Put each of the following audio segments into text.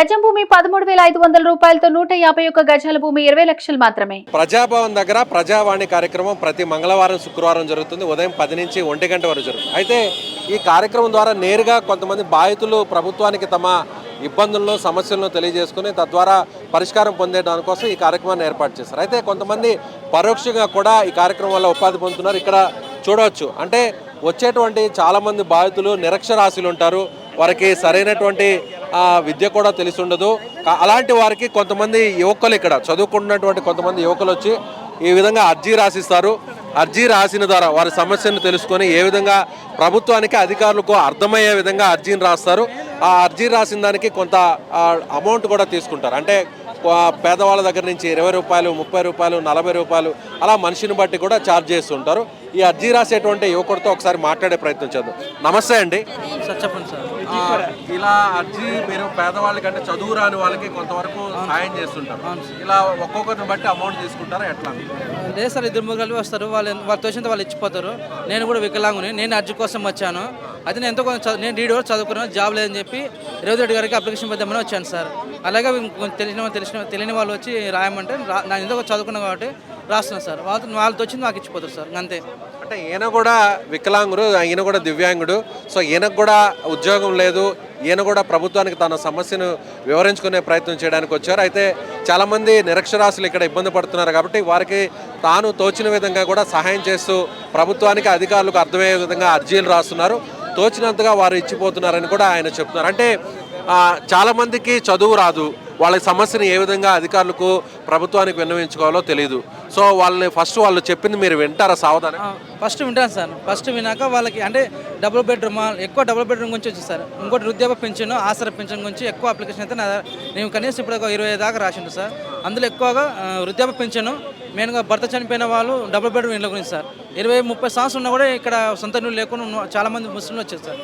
గజం భూమి 13,500 రూపాయలతో 151 గజాల భూమి 20 లక్షలు మాత్రమే. ప్రజాభవన్ దగ్గర ప్రజావాణి కార్యక్రమం ప్రతి మంగళవారం శుక్రవారం జరుగుతుంది. ఉదయం 10 నుంచి 1 గంట వరకు జరుగుతుంది. అయితే ఈ కార్యక్రమం ద్వారా నేరుగా కొంతమంది బాధితులు ప్రభుత్వానికి తమ ఇబ్బందులను సమస్యలను తెలియజేసుకుని తద్వారా పరిష్కారం పొందే దానికోసం ఈ కార్యక్రమాన్ని ఏర్పాటు చేశారు. అయితే కొంతమంది పరోక్షంగా కూడా ఈ కార్యక్రమం వల్ల ఉపాధి పొందుతున్నారు. ఇక్కడ చూడవచ్చు, అంటే వచ్చేటువంటి చాలామంది బాధితులు నిరక్షరాస్యులు ఉంటారు. వారికి సరైనటువంటి విద్య కూడా తెలిసి ఉండదు. అలాంటి వారికి కొంతమంది యువకులు, ఇక్కడ చదువుకుంటున్నటువంటి కొంతమంది యువకులు వచ్చి ఈ విధంగా అర్జీ రాసిస్తారు. అర్జీ రాసిన ద్వారా వారి సమస్యను తెలుసుకొని ఏ విధంగా ప్రభుత్వానికి అధికారులకు అర్థమయ్యే విధంగా అర్జీని రాస్తారు. ఆ అర్జీ రాసిన దానికి కొంత అమౌంట్ కూడా తీసుకుంటారు. అంటే పేదవాళ్ళ దగ్గర నుంచి 20 రూపాయలు, 30 రూపాయలు, 40 రూపాయలు అలా మనిషిని బట్టి కూడా ఛార్జ్ చేస్తుంటారు. ఈ అర్జీ రాసేటువంటి యువకుడితో ఒకసారి మాట్లాడే ప్రయత్నం చేద్దాం. నమస్తే అండి. సార్ చెప్పండి సార్. ఇలా అర్జీ మీరు పేదవాళ్ళకి అంటే చదువు రాని వాళ్ళకి కొంతవరకు సాయం చేస్తుంటారు. ఇలా ఒక్కొక్కరిని బట్టి అమౌంట్ తీసుకుంటారా ఎట్లా? లేదు సార్, 2-3 కలిపి వస్తారు. వాళ్ళు తోచినంత వాళ్ళు ఇచ్చిపోతారు. నేను కూడా వికలాంగుని, నేను అర్జీ కోసం వచ్చాను. అయితే నేను ఎంతో కొంచెం నేను డీడీ వరకు చదువుకున్నాను, జాబ్ లేదని చెప్పి రేవంత్ రెడ్డి గారికి అప్లికేషన్ పెద్దామని వచ్చాను సార్. అలాగే తెలియని వాళ్ళు వచ్చి రాయమంటే నేను ఎంతో చదువుకున్నాను కాబట్టి రాస్తున్నాను సార్. వాళ్ళతో వచ్చింది నాకు ఇచ్చిపోతారు సార్, అంతే. అంటే ఈయన కూడా వికలాంగుడు, ఈయన కూడా దివ్యాంగుడు. సో ఈయనకు కూడా ఉద్యోగం లేదు. ఈయన కూడా ప్రభుత్వానికి తన సమస్యను వివరించుకునే ప్రయత్నం చేయడానికి వచ్చారు. అయితే చాలామంది నిరక్షరాస్యులు ఇక్కడ ఇబ్బంది పడుతున్నారు కాబట్టి వారికి తాను తోచిన విధంగా కూడా సహాయం చేస్తూ ప్రభుత్వానికి అధికారులకు అర్థమయ్యే విధంగా అర్జీలు రాస్తున్నారు. తోచినంతగా వారు ఇచ్చిపోతున్నారని కూడా ఆయన చెప్తున్నారు. అంటే చాలామందికి చదువు రాదు. వాళ్ళ సమస్యను ఏ విధంగా అధికారులకు ప్రభుత్వానికి విన్నవించుకోవాలో తెలియదు. సో వాళ్ళని వాళ్ళు చెప్పింది మీరు వింటారా సావధానం? ఫస్ట్ వింటాను సార్. ఫస్ట్ విన్నాక వాళ్ళకి అంటే డబుల్ బెడ్రూమ్, ఎక్కువ డబుల్ బెడ్రూమ్ గురించి వచ్చి సార్. ఇంకోటి వృద్ధాప్య పెన్షన్, ఆసరా పెన్షన్ గురించి ఎక్కువ అప్లికేషన్ అయితే నేను కనీసం ఇప్పుడు 20 దాకా రాసిండు సార్. అందులో ఎక్కువగా వృద్ధాప్య పెన్షన్, మెయిన్గా భర్త చనిపోయిన వాళ్ళు డబుల్ బెడ్రూమ్ ఇళ్ళ గురించి సార్. 20-30 సంవత్సరాలు ఉన్నా కూడా ఇక్కడ సొంత ఇల్లు లేకుండా చాలామంది ముస్లింలు వచ్చారు సార్.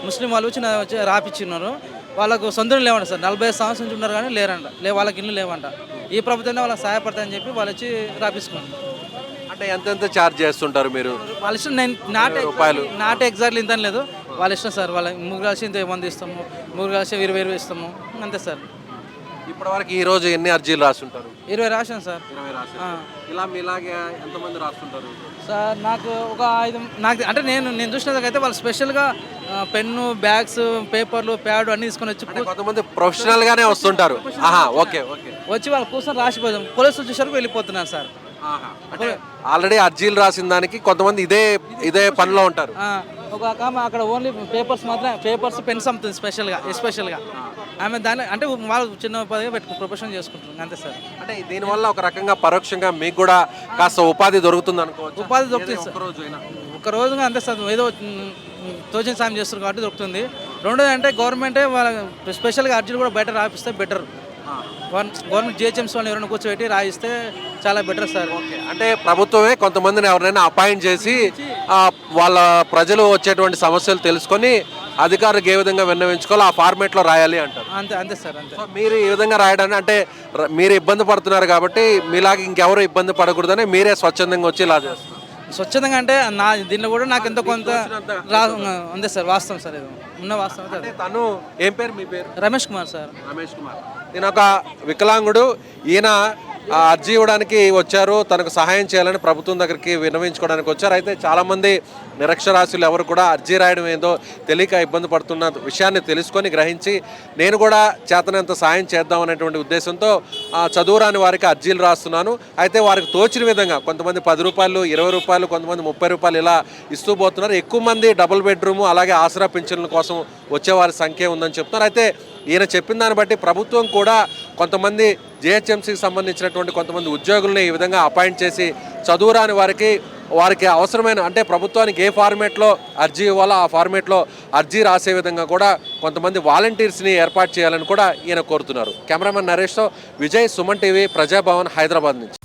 ముస్లిం వాళ్ళు వచ్చి రాపిచ్చిన్నారు. వాళ్ళకు సొంత ఇల్లు లేవంట సార్. 45 సంవత్సరం నుంచి ఉన్నారు కానీ లేరంట, వాళ్ళకి ఇల్లు లేవంట. ఈ ప్రభుత్వం వాళ్ళకి సహాయపడతాయని చెప్పి వాళ్ళు వచ్చి రాపించుకున్నారు. అంటే ఎంత ఛార్జ్ చేస్తుంటారు మీరు? వాళ్ళ ఇష్టం. నాట్ ఎగ్జాక్ట్లీ ఇంత లేదు, వాళ్ళ ఇష్టం సార్. వాళ్ళ 3 కలిసి ఇంత 100 ఇస్తాము, 3 కలిసి 20 ఇస్తాము, అంతే సార్. ఇప్పటివరకు ఈ రోజు ఎన్ని అర్జీలు రాస్తుంటారు? 20 రాశాను సార్. 20 రాశారు. ఇలా మీలాగే ఎంతమంది రాస్తుంటారు సార్? నాకు ఒక 5 అంటే నేను చూసినదైతే వాళ్ళు స్పెషల్గా పెన్ను, బ్యాగ్స్, పేపర్లు, ప్యాడ్ అన్నీ తీసుకొని వచ్చి కొంతమంది ప్రొఫెషనల్ గానే వస్తుంటారు. వచ్చి వాళ్ళు కూర్చొని రాసిపోతాం. పోలీసులు చూసారు వెళ్ళిపోతున్నారు సార్. అంటే ఆల్రెడీ అర్జీలు రాసిన దానికి కొంతమంది ఇదే పనిలో ఉంటారు. ఒక అక్కడ ఓన్లీ పేపర్స్ పెన్స్ అమ్ముతుంది ఎస్పెషల్గా. ఆమె దాని అంటే వాళ్ళు చిన్న పదిగా ప్రొఫెషన్ చేసుకుంటారు, అంతే సార్. అంటే దీనివల్ల ఒక రకంగా పరోక్షంగా మీకు కూడా కాస్త ఉపాధి దొరుకుతుంది అనుకోవచ్చు. ఉపాధి దొరుకుతుంది సార్. ఒక రోజుగా అంతే సార్. ఏదో తోచిన సాయం చేస్తారు కాబట్టి దొరుకుతుంది. రెండోది అంటే గవర్నమెంటే వాళ్ళ స్పెషల్గా అర్జీలు కూడా బయట రాపిస్తే బెటర్. గవర్నమెంట్ జిహెచ్ఎంసీ వాళ్ళని ఎవరైనా కూర్చోబెట్టి రాయిస్తే చాలా బెటర్ సార్. అంటే ప్రభుత్వమే కొంతమందిని ఎవరైనా అపాయింట్ చేసి వాళ్ళ ప్రజలు వచ్చేటువంటి సమస్యలు తెలుసుకొని అధికారులకు ఏ విధంగా విన్నవించుకోవాలో ఆ ఫార్మేట్లో రాయాలి అంటారు. అంతే సార్, అంతే. మీరు ఈ విధంగా రాయడానికి అంటే మీరు ఇబ్బంది పడుతున్నారు కాబట్టి మీలాగా ఇంకెవరు ఇబ్బంది పడకూడదని మీరే స్వచ్ఛందంగా వచ్చి ఇలా చేస్తారు. స్వచ్ఛందంగా అంటే దీనిలో కూడా నాకు ఎంతో కొంత అంతే సార్. వాస్తవం సార్, ఇది ఉన్న వాస్తవం. తను ఏం పేరు? మీ పేరు? రమేష్ కుమార్ సార్. రమేష్ కుమార్. నేను ఒక వికలాంగుడు. ఈయన అర్జీ ఇవ్వడానికి వచ్చారు, తనకు సహాయం చేయాలని ప్రభుత్వం దగ్గరికి విన్నవించుకోవడానికి వచ్చారు. అయితే చాలామంది నిరక్షరాస్యులు ఎవరు కూడా అర్జీ రాయడం ఏందో తెలియక ఇబ్బంది పడుతున్న విషయాన్ని తెలుసుకొని గ్రహించి నేను కూడా చేతనంత సాయం చేద్దాం అనేటువంటి ఉద్దేశంతో చదువురాని వారికి అర్జీలు రాస్తున్నాను. అయితే వారికి తోచిన విధంగా కొంతమంది 10 రూపాయలు, 20 రూపాయలు, కొంతమంది 30 రూపాయలు ఇలా ఇస్తూ పోతున్నారు. ఎక్కువ మంది డబుల్ బెడ్రూము అలాగే ఆసరా పింఛన్ల కోసం వచ్చేవారి సంఖ్య ఉందని చెప్తున్నారు. అయితే ఈయన చెప్పిన దాన్ని బట్టి ప్రభుత్వం కూడా కొంతమంది జిహెచ్ఎంసీకి సంబంధించినటువంటి కొంతమంది ఉద్యోగుల్ని ఈ విధంగా అపాయింట్ చేసి చదువురాని వారికి అవసరమైన అంటే ప్రభుత్వానికి ఏ ఫార్మేట్లో అర్జీ ఇవ్వాలో ఆ ఫార్మేట్లో అర్జీ రాసే విధంగా కూడా కొంతమంది వాలంటీర్స్ని ఏర్పాటు చేయాలని కూడా ఈయన కోరుతున్నారు. కెమెరామెన్ నరేష్తో విజయ్, సుమన్ టీవీ, ప్రజాభవన్, హైదరాబాద్ నుంచి.